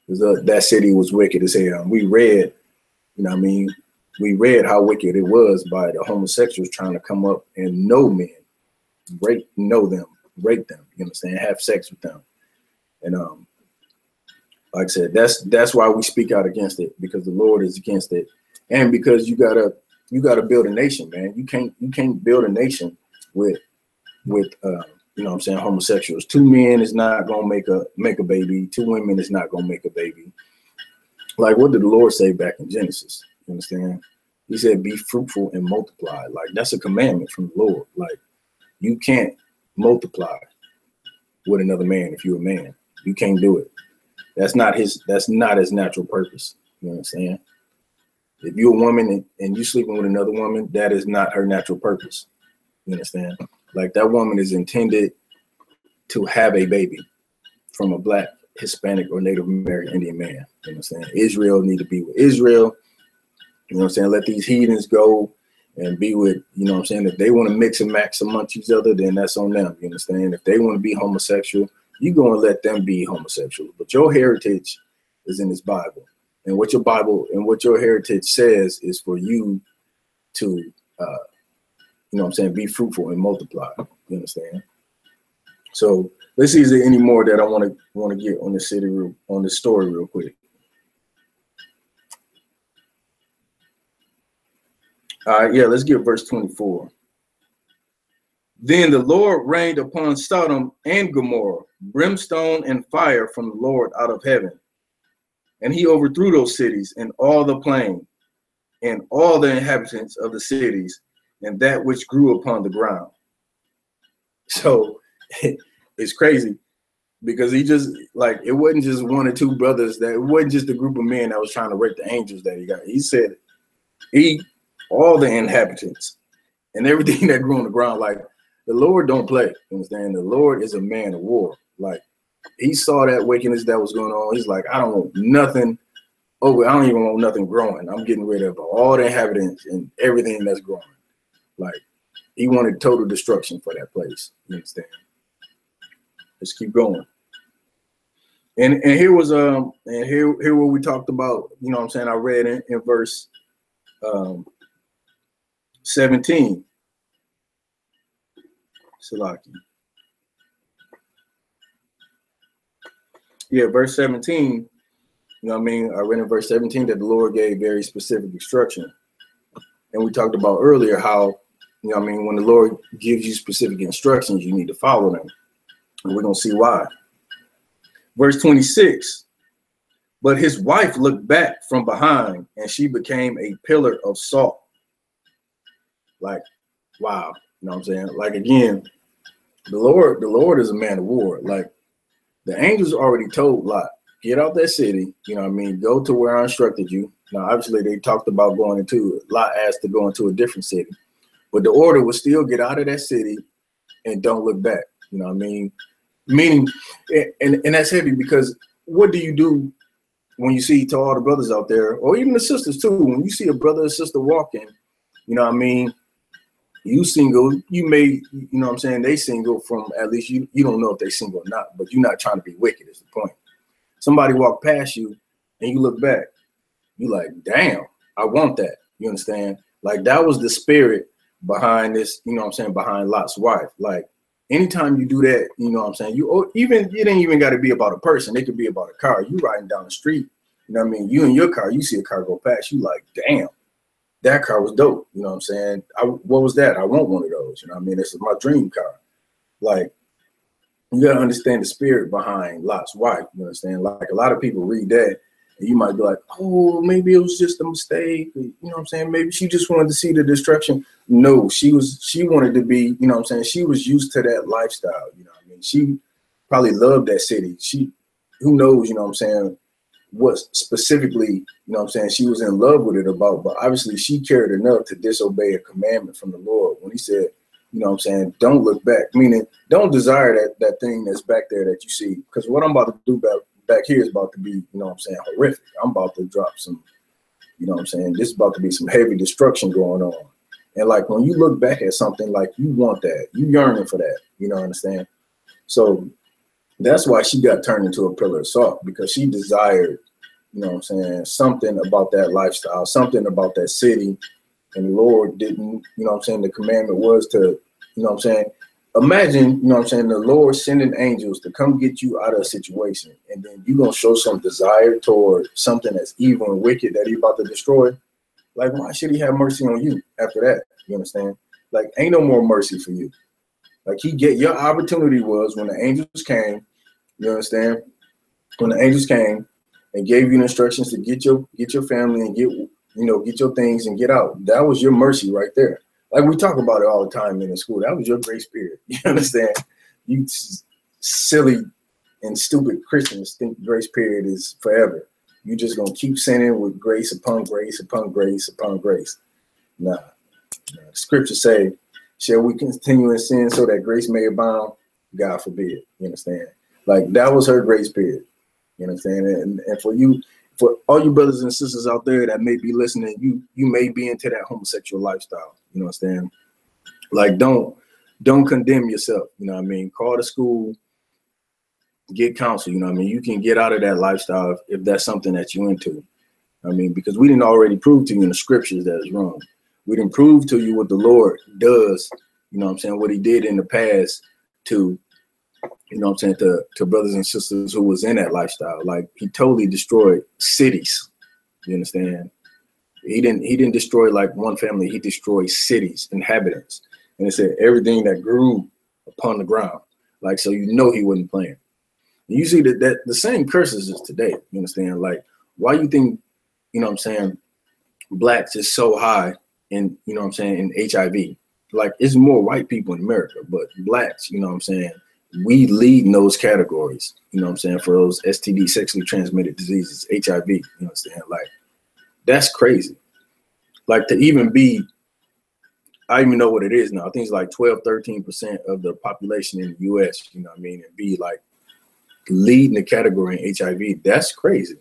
Because that city was wicked as hell. We read, you know what I mean, we read how wicked it was by the homosexuals trying to come up and know men, rape them, you understand, have sex with them. And like I said, that's why we speak out against it, because the Lord is against it, and because you gotta build a nation, man. You can't build a nation with you know what I'm saying, homosexuals. 2 men is not gonna make a baby. 2 women is not gonna make a baby. Like, what did the Lord say back in Genesis? You understand? He said, "Be fruitful and multiply." Like, that's a commandment from the Lord. Like, you can't multiply with another man if you're a man. You can't do it. That's not his natural purpose. You understand? If you're a woman and you sleeping with another woman, that is not her natural purpose. You understand? Like, that woman is intended to have a baby from a Black, Hispanic, or Native American Indian man. You understand? Israel need to be with Israel. You know what I'm saying? Let these heathens go and be with, you know what I'm saying? If they want to mix and match amongst each other, then that's on them. You understand? If they want to be homosexual, you're going to let them be homosexual. But your heritage is in this Bible. And what your Bible and what your heritage says is for you to, you know what I'm saying, be fruitful and multiply. You understand? So let's see, is there any more that I want to get on the story real quick. Yeah, let's get verse 24. Then the Lord rained upon Sodom and Gomorrah brimstone and fire from the Lord out of heaven. And he overthrew those cities and all the plain and all the inhabitants of the cities and that which grew upon the ground. So it's crazy, because he just, like, it wasn't just 1 or 2 brothers, that it wasn't just a group of men that was trying to rape the angels that he got. He said all the inhabitants and everything that grew on the ground. Like, the Lord don't play. You understand? The Lord is a man of war. Like, he saw that wickedness that was going on. He's like, I don't want nothing over. I don't even want nothing growing. I'm getting rid of all the inhabitants and everything that's growing. Like, he wanted total destruction for that place. You understand? Let's keep going. And here was and here what we talked about. You know what I'm saying? I read in verse 17. Salaki. Yeah, verse 17. You know what I mean? I read in verse 17 that the Lord gave very specific instruction. And we talked about earlier how, you know what I mean, when the Lord gives you specific instructions, you need to follow them. And we're going to see why. Verse 26. But his wife looked back from behind, and she became a pillar of salt. Like, wow. You know what I'm saying? Like, again, the Lord is a man of war. Like, the angels already told Lot, get out that city. You know what I mean? Go to where I instructed you. Now, obviously, they talked about going into it. Lot asked to go into a different city. But the order was still get out of that city and don't look back. You know what I mean? Meaning, and that's heavy, because what do you do when you see, to all the brothers out there, or even the sisters too, when you see a brother or sister walking, you know what I mean? You single, you may, you know what I'm saying, they single from, at least you don't know if they single or not, but you're not trying to be wicked is the point. Somebody walk past you and you look back, you like, damn, I want that. You understand? Like, that was the spirit behind this, you know what I'm saying, behind Lot's wife. Like, anytime you do that, you know what I'm saying, it ain't even got to be about a person. It could be about a car. You riding down the street, you know what I mean? You in your car, you see a car go past, you like, damn, that car was dope. You know what I'm saying? What was that? I want one of those. You know what I mean? This is my dream car. Like, you got to understand the spirit behind Lot's wife. You understand? Like, a lot of people read that And you might be like, oh, maybe it was just a mistake. You know what I'm saying? Maybe she just wanted to see the destruction. No, she wanted to be, you know what I'm saying? She was used to that lifestyle. You know what I mean? She probably loved that city. Who knows, you know what I'm saying, what specifically, you know what I'm saying, she was in love with it about, but obviously she cared enough to disobey a commandment from the Lord when he said, you know what I'm saying, don't look back, meaning don't desire that thing that's back there that you see, because what I'm about to do back here is about to be, you know what I'm saying, horrific. I'm about to drop some, you know what I'm saying, this is about to be some heavy destruction going on. And like when you look back at something, like you want that, you yearning for that, you know what I'm saying? So that's why she got turned into a pillar of salt, because she desired, you know what I'm saying, something about that lifestyle, something about that city. And the Lord didn't, you know what I'm saying, the commandment was to, you know what I'm saying, imagine, you know what I'm saying, the Lord sending angels to come get you out of a situation, and then you're going to show some desire toward something that's evil and wicked that he's about to destroy. Like, why should he have mercy on you after that? You understand? Like, ain't no more mercy for you. Like, your opportunity was when the angels came, you understand? When the angels came and gave you instructions to get your family and get your things and get out. That was your mercy right there. Like we talk about it all the time in the school. That was your grace period. You understand? You silly and stupid Christians think grace period is forever. You just gonna keep sinning with grace upon grace upon grace upon grace. Nah. The scriptures say, shall we continue in sin so that grace may abound? God forbid. You understand? Like that was her grace period. You understand? And for all you brothers and sisters out there that may be listening, you may be into that homosexual lifestyle. You know what I'm saying? Like don't condemn yourself. You know what I mean? Call the school, get counsel. You know what I mean? You can get out of that lifestyle if that's something that you're into. I mean, because we didn't already prove to you in the scriptures that it's wrong. We didn't prove to you what the Lord does. You know what I'm saying? What he did in the past to, you know what I'm saying, to brothers and sisters who was in that lifestyle. Like he totally destroyed cities. You understand? He didn't destroy like one family. He destroyed cities, inhabitants. And it said everything that grew upon the ground. Like, so you know he wasn't playing. And you see that the same curses is today. You understand? Like, why you think, you know what I'm saying, blacks is so high in, you know what I'm saying, in HIV? Like, it's more white people in America, but blacks, you know what I'm saying, we lead in those categories, you know what I'm saying, for those STD, sexually transmitted diseases, HIV, you understand? Like, that's crazy. Like, to even be, I don't even know what it is now. I think it's like 12-13% of the population in the US, you know what I mean, and be like leading the category in HIV. That's crazy.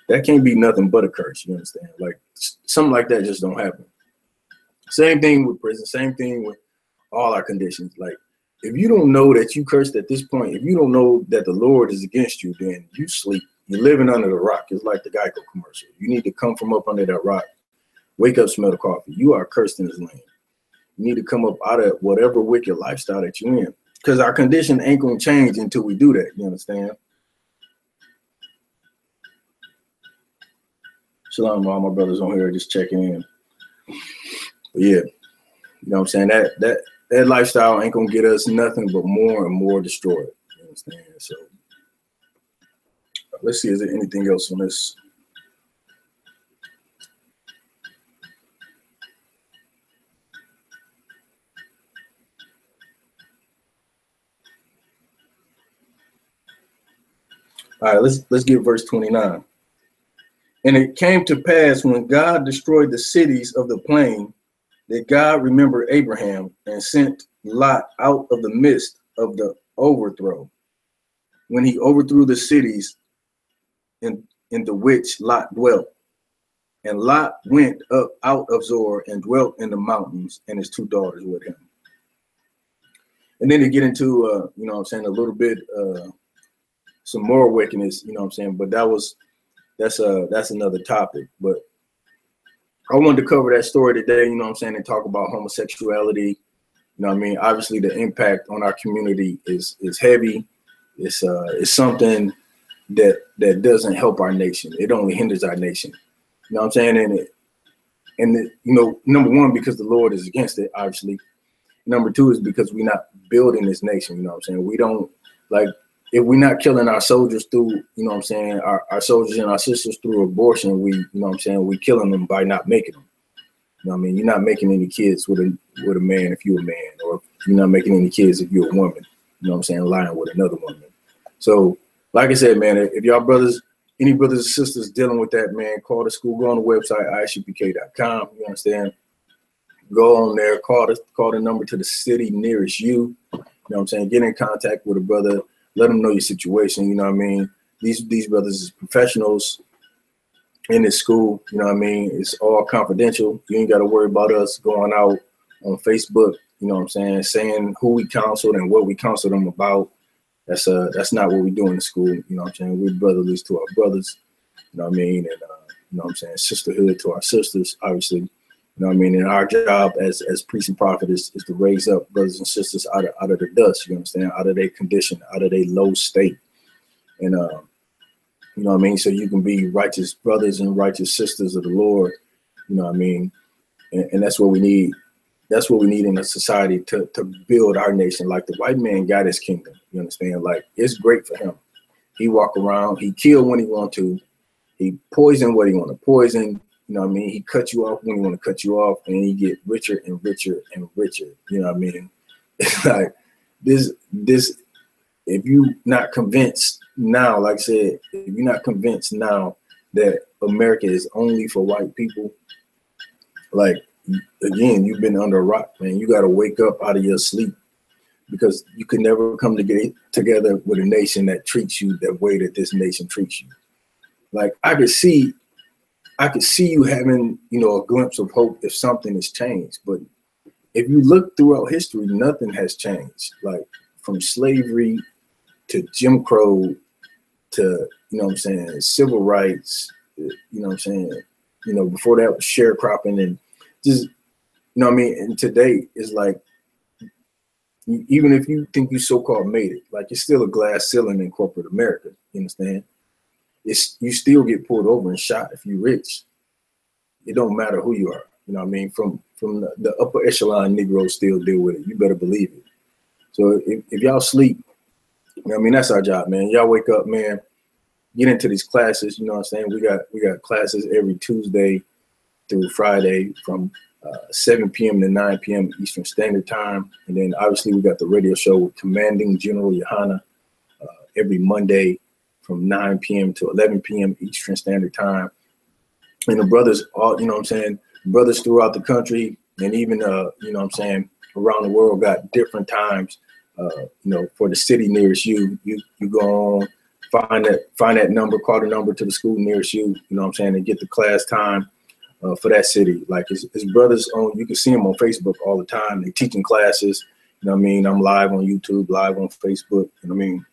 That can't be nothing but a curse, you understand? Like, something like that just don't happen. Same thing with prison, same thing with all our conditions. Like, if you don't know that you cursed at this point, if you don't know that the Lord is against you, then you sleep. You're living under the rock. It's like the Geico commercial. You need to come from up under that rock. Wake up, smell the coffee. You are cursed in his land. You need to come up out of whatever wicked lifestyle that you're in, because our condition ain't going to change until we do that. You understand? Shalom, all my brothers on here just checking in. But yeah, you know what I'm saying? That lifestyle ain't gonna get us nothing but more and more destroyed. You understand? So let's see, is there anything else on this? All right, let's get verse 29. And it came to pass when God destroyed the cities of the plain, that God remembered Abraham and sent Lot out of the midst of the overthrow, when he overthrew the cities in the which Lot dwelt. And Lot went up out of Zoar and dwelt in the mountains, and his 2 daughters with him. And then to get into, you know what I'm saying, a little bit, some more wickedness, you know what I'm saying, but that's another topic. But I wanted to cover that story today, you know what I'm saying, and talk about homosexuality. You know what I mean? Obviously, the impact on our community is heavy. It's something that doesn't help our nation. It only hinders our nation. You know what I'm saying? And you know, number one, because the Lord is against it, obviously. Number two is because we're not building this nation. You know what I'm saying? We don't, like, if we're not killing our soldiers through, you know what I'm saying, our soldiers and our sisters through abortion, we, you know what I'm saying, we killing them by not making them. You know what I mean? You're not making any kids with a man if you're a man, or you're not making any kids if you're a woman. You know what I'm saying? Lying with another woman. So, like I said, man, if y'all brothers, any brothers and sisters dealing with that, man, call the school, go on the website, ISUPK.com. You understand? Go on there, call the number to the city nearest you. You know what I'm saying? Get in contact with a brother. Let them know your situation. You know what I mean? These brothers is professionals in this school. You know what I mean? It's all confidential. You ain't got to worry about us going out on Facebook. You know what I'm saying who we counseled and what we counseled them about. That's not what we do in the school. You know what I'm saying? We're brotherly to our brothers. You know what I mean? And you know what I'm saying? Sisterhood to our sisters, obviously. You know what I mean? And our job as priest and prophet is to raise up brothers and sisters out of the dust. You understand? Out of their condition, out of their low state. And you know what I mean? So you can be righteous brothers and righteous sisters of the Lord. You know what I mean? And that's what we need. That's what we need in a society to build our nation. Like the white man got his kingdom. You understand? Like, it's great for him. He walk around. He kill when he want to. He poison what he want to poison. You know what I mean? He cut you off when he want to cut you off, and he get richer and richer and richer. You know what I mean? It's like this. If you not convinced now, like I said, if you're not convinced now that America is only for white people, like, again, you've been under a rock, man. You got to wake up out of your sleep, because you can never come together with a nation that treats you that way that this nation treats you. Like, I could see you having, you know, a glimpse of hope if something has changed. But if you look throughout history, nothing has changed. Like, from slavery to Jim Crow to, you know what I'm saying, civil rights, you know what I'm saying, you know, before that was sharecropping, and just, you know what I mean? And today is like, even if you think you so-called made it, like, it's still a glass ceiling in corporate America. You understand? You still get pulled over and shot if you're rich. It don't matter who you are. You know what I mean? From the upper echelon Negroes still deal with it. You better believe it. So if y'all sleep, you know what I mean? That's our job, man. Y'all wake up, man. Get into these classes. You know what I'm saying? We got classes every Tuesday through Friday from 7 p.m. to 9 p.m. Eastern Standard Time. And then obviously we got the radio show with Commanding General YAHANNA every Monday from 9 p.m. to 11 p.m. Eastern Standard Time. And the brothers, all, you know what I'm saying, brothers throughout the country and even, you know what I'm saying, around the world got different times, you know, for the city nearest you. You go on, find that number, call the number to the school nearest you, you know what I'm saying, and get the class time for that city. Like, it's brothers on, you can see them on Facebook all the time. They teaching classes, you know what I mean? I'm live on YouTube, live on Facebook, you know what I mean?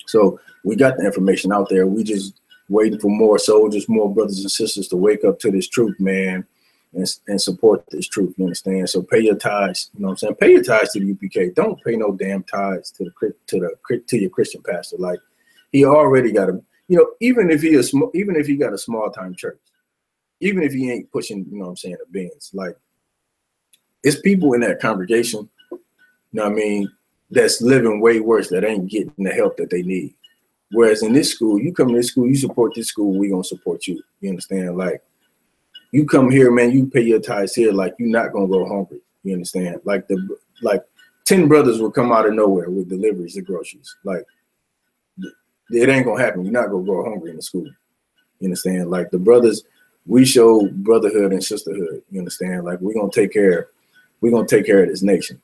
So we got the information out there. We just waiting for more soldiers, more brothers and sisters to wake up to this truth, man, and support this truth. You understand? So pay your tithes. You know what I'm saying? Pay your tithes to the UPK. Don't pay no damn tithes to your Christian pastor. Like, he already got a, you know, even if he got a small time church, even if he ain't pushing, you know what I'm saying, the bins, like, it's people in that congregation, you know what I mean, that's living way worse, that ain't getting the help that they need. Whereas in this school, you come to this school, you support this school, we gonna support you. You understand? Like, you come here, man, you pay your tithes here, like, you're not gonna go hungry. You understand? Like, 10 brothers will come out of nowhere with deliveries of groceries. Like, it ain't gonna happen. You're not gonna go hungry in the school. You understand? Like, the brothers, we show brotherhood and sisterhood. You understand? Like, we're gonna take care of this nation.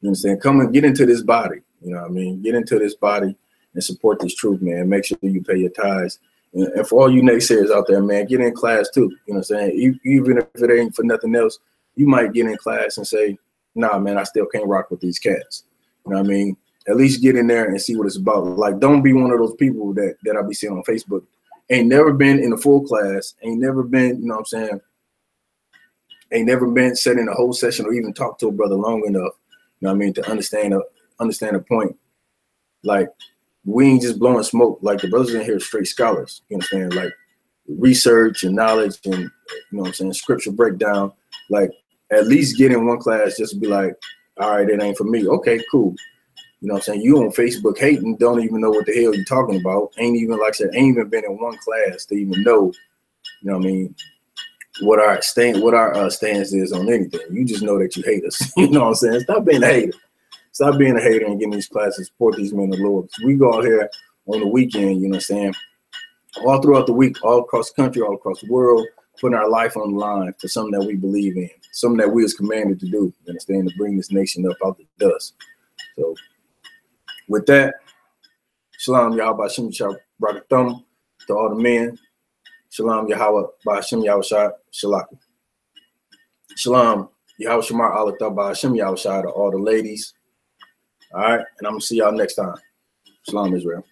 You understand? Come and get into this body. You know what I mean? Get into this body and support this truth, man. Make sure you pay your tithes. And for all you naysayers out there, man, get in class too. You know what I'm saying? Even if it ain't for nothing else, you might get in class and say, nah, man, I still can't rock with these cats. You know what I mean? At least get in there and see what it's about. Like, don't be one of those people that I be seeing on Facebook. Ain't never been in a full class. Ain't never been, you know what I'm saying? Ain't never been sat in a whole session or even talked to a brother long enough, you know what I mean, to understand the point. Like, we ain't just blowing smoke. Like, the brothers in here are straight scholars. You understand? Like, research and knowledge and, you know what I'm saying, scripture breakdown. Like, at least get in one class just to be like, all right, it ain't for me. Okay, cool. You know what I'm saying? You on Facebook hating, don't even know what the hell you're talking about. Ain't even, like I said, ain't even been in one class to even know, you know what I mean, what our stance is on anything. You just know that you hate us. You know what I'm saying? Stop being a hater. Stop being a hater and getting these classes, support these men of the Lord. We go out here on the weekend, you know what I'm saying, all throughout the week, all across the country, all across the world, putting our life on the line for something that we believe in, something that we is commanded to do, you understand, to bring this nation up out the dust. So with that, Shalom Yahweh Ba'Shem Yahweh to all the men. Shalom Yahweh Ba'Shem Yahweh Shalak. Shalom Yahweh Shamar Allah Ba'Shem Yahweh to all the ladies. All right, and I'm gonna see y'all next time. Shalom Israel.